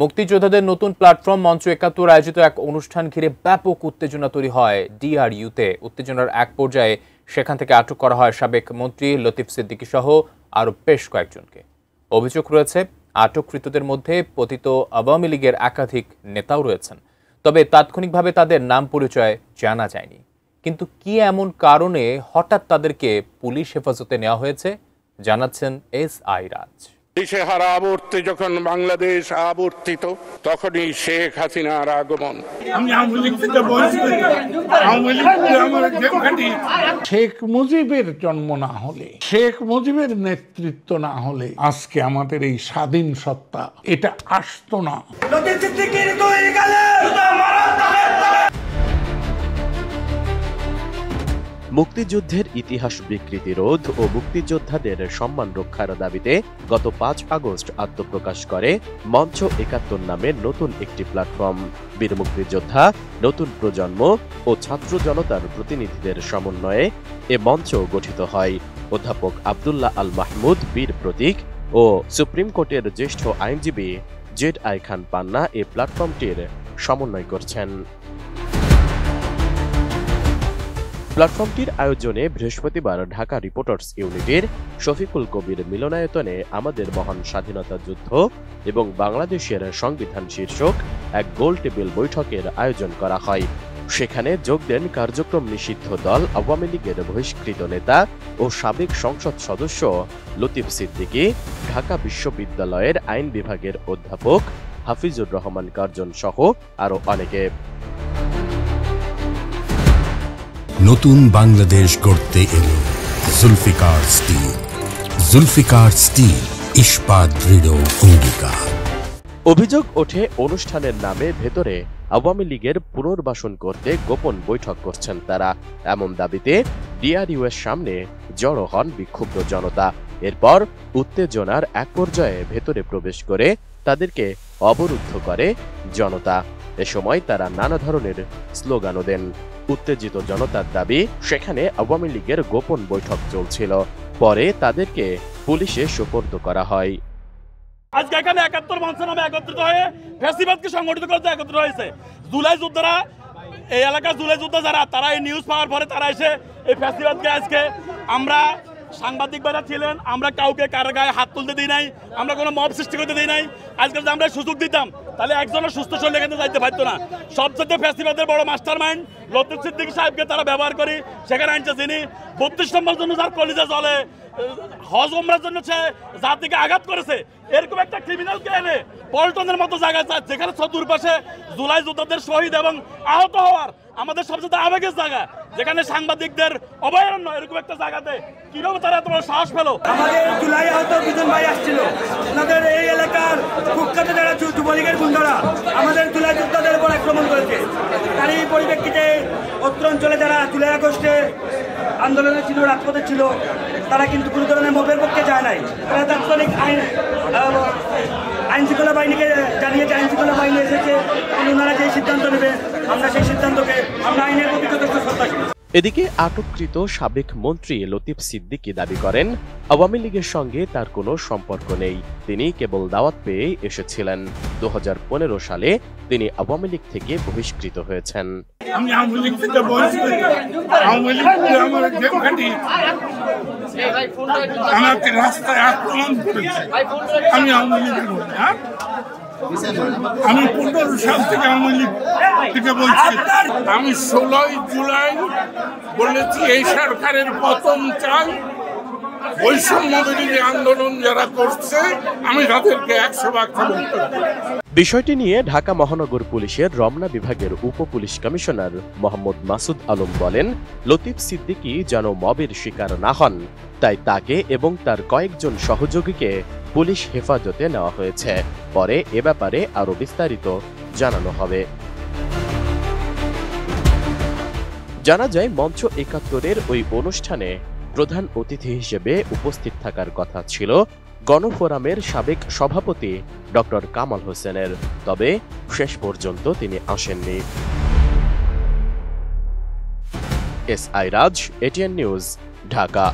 মুক্তিযোদ্ধাদের নতুন প্ল্যাটফর্ম মঞ্চ ৭১ আয়োজিত এক অনুষ্ঠান ঘিরে ব্যাপক উত্তেজনা তৈরি হয় ডিআরইউতে। উত্তেজনার এক পর্যায়ে সেখান থেকে আটক করা হয় সাবেক মন্ত্রী লতিফ সিদ্দিকী সহ আরও বেশ কয়েকজনকে। অভিযোগ রয়েছে আটককৃতদের মধ্যে পতিত আওয়ামী লীগের একাধিক নেতাও রয়েছেন, তবে তাৎক্ষণিকভাবে তাদের নাম পরিচয় জানা যায়নি। কিন্তু কি এমন কারণে হঠাৎ তাদেরকে পুলিশ হেফাজতে নেওয়া হয়েছে জানাচ্ছেন এসআই রাজ। দিশেহারা আবর্তে যখন বাংলাদেশ আবর্তিত, তখনই শেখ হাসিনার আগমন। শেখ মুজিবের জন্ম না হলে, শেখ মুজিবের নেতৃত্ব না হলে আজকে আমাদের এই স্বাধীন সত্তা এটা আসতো না। মুক্তিযুদ্ধের ইতিহাস বিকৃতি রোধ ও মুক্তিযোদ্ধাদের সম্মান রক্ষার দাবিতে গত ৫ আগস্ট আত্মপ্রকাশ করে মঞ্চ ৭১ নামের নতুন একটি প্ল্যাটফর্ম। বীর মুক্তিযোদ্ধা, নতুন প্রজন্ম ও ছাত্র জনতার প্রতিনিধিদের সমন্বয়ে এ মঞ্চ গঠিত হয়। অধ্যাপক আব্দুল্লাহ আল মাহমুদ বীর প্রতীক ও সুপ্রিম কোর্টের জ্যেষ্ঠ আইনজীবী জেড.আই খান পান্না এ প্ল্যাটফর্মটির সমন্বয় করছেন। প্ল্যাটফর্মটির আয়োজনে বৃহস্পতিবার ঢাকা রিপোর্টার্স ইউনিটের শফিকুল কবির মিলনায়তনে আমাদের মহান স্বাধীনতা যুদ্ধ এবং বাংলাদেশের সংবিধান শীর্ষক এক গোল টেবিল বৈঠকের আয়োজন করা হয়। সেখানে যোগ দেন কার্যক্রম নিষিদ্ধ দল আওয়ামী লীগের বহিষ্কৃত নেতা ও সাবেক সংসদ সদস্য লতিফ সিদ্দিকী, ঢাকা বিশ্ববিদ্যালয়ের আইন বিভাগের অধ্যাপক হাফিজুর রহমান কার্জন সহ আরও অনেকে। নতুন বাংলাদেশ গড়তে এলো জুলফিকার স্টিল। জুলফিকার স্টিল, ইস্পাত দৃঢ় অঙ্গীকার। অভিযোগ ওঠে অনুষ্ঠানের নামে ভেতরে আওয়ামী লীগের পুনর্বাসন করতে গোপন বৈঠক করছেন তারা। এমন দাবিতে ডিআরইউ এর সামনে জড়ো হন বিক্ষুব্ধ জনতা। এরপর উত্তেজনার এক পর্যায়ে ভেতরে প্রবেশ করে তাদেরকে অবরুদ্ধ করে জনতা। এ সময় তারা নানা ধরনের স্লোগানও দেন। উত্তেজিত জনতার দাবি, সেখানে আওয়ামী লীগের গোপন বৈঠক চলছিল। পরে তাদেরকে পুলিশে সোপর্দ করা হয়। আজকে এখানে ৭১ মঞ্চ নামে একত্রিত হয়ে ফ্যাসিবাদকে সংগঠিত করতে একত্রিত হয়েছে। জুলাই যোদ্ধারা, এই এলাকার জুলাই যোদ্ধা যারা, তারা এই নিউজ পাওয়ার পরে তারা এসে এই ফ্যাসিবাদকে, আজকে আমরা সাংবাদিক যারা ছিলেন, আমরা কাউকে কারো গায়ে হাত তুলতে দিই নাই, আমরা কোনো মব সৃষ্টি করতে দিই নাই। আজকে যদি আমরা সুযোগ দিতাম তাহলে একজনের সুস্থ শরীরে এখানে যাইতে পারতো না। সবচেয়ে ফ্যাসিবাদের বড় মাস্টার মাইন্ড লতিফ সিদ্দিকী সাহেবকে তারা ব্যবহার করি সেখানে আনছে, যিনি ৩২ নম্বর জন্য যার কলিজা জলে হজ ওমরার জন্য সে জাতিকে আঘাত করেছে। এরকম একটা ক্রিমিনালকে এনে পল্টনের মতো জায়গায়, যেখানে চতুর্পাশে জুলাই যোদ্ধাদের শহীদ এবং আহত হওয়ার আমাদের সবচেয়ে আবেগের জায়গা, যেখানে সাংবাদিকদের অভয়ারণ্য, এরকম একটা জায়গাতে কিভাবে তারা এত সাহস পেল? আমাদের জুলাই আহত দুজন ভাই আসছিল, ওনাদের এই এলাকার কুখ্যাত যারা যুবলীগের গুন্ডারা আমাদের জুলাই যোদ্ধাদের উপর আক্রমণ করেছে। তার এই পরিপ্রেক্ষিতে অত্র অঞ্চলে যারা জুলাই আগস্টে আন্দোলনে ছিল, রাজপথে ছিল, তারা কিন্তু কোনো ধরনের মবের পক্ষে যায় নাই। তারা তাৎক্ষণিক আইন শৃঙ্খলা বাহিনীকে জানিয়েছে, আইন শৃঙ্খলা বাহিনী এসেছে, ওনারা যে সিদ্ধান্ত নেবে আমরা সেই সিদ্ধান্তকে, আমরা আইনের প্রতি যথেষ্ট শ্রদ্ধাশীল। এদিকে আটককৃত সাবেক মন্ত্রী লতিফ সিদ্দিকী দাবি করেন, আওয়ামী লীগের সঙ্গে তার কোনো সম্পর্ক নেই। তিনি কেবল দাওয়াত পেয়েই এসেছিলেন। ২০১৫ সালে তিনি আওয়ামী লীগ থেকে বহিষ্কৃত হয়েছেন। আমি আওয়ামী লীগ থেকে বহিষ্কৃত, আওয়ামী লীগ আমার জেলখাটি আমাকে রাস্তায় আক্রমণ করেছে। আমি আওয়ামী লীগের আমি ১৫ সাল থেকে আওয়ামী লীগ থেকে বলছি। আমি ১৬ জুলাই বলেছি এই সরকারের পতন চাই। বৈষম্য বিরোধী আন্দোলন যারা করছে আমি তাদেরকে ১০০% সমর্থন করি। বিষয়টি নিয়ে ঢাকা মহানগর পুলিশের রমনা বিভাগের উপ পুলিশ কমিশনার মোহাম্মদ মাসুদ আলম বলেন, লতিফ সিদ্দিকী যেন মবের শিকার না হন, তাই তাকে এবং তার কয়েকজন সহযোগীকে পুলিশ হেফাজতে নেওয়া হয়েছে। পরে এ ব্যাপারে আরো বিস্তারিত জানানো হবে। জানা যায়, মঞ্চ ৭১-এর ওই অনুষ্ঠানে প্রধান অতিথি হিসেবে উপস্থিত থাকার কথা ছিল গণফোরামের সাবেক সভাপতি ডক্টর কামাল হোসেনের, তবে শেষ পর্যন্ত তিনি আসেননি। এসআই রাজ, এটিএন নিউজ, ঢাকা।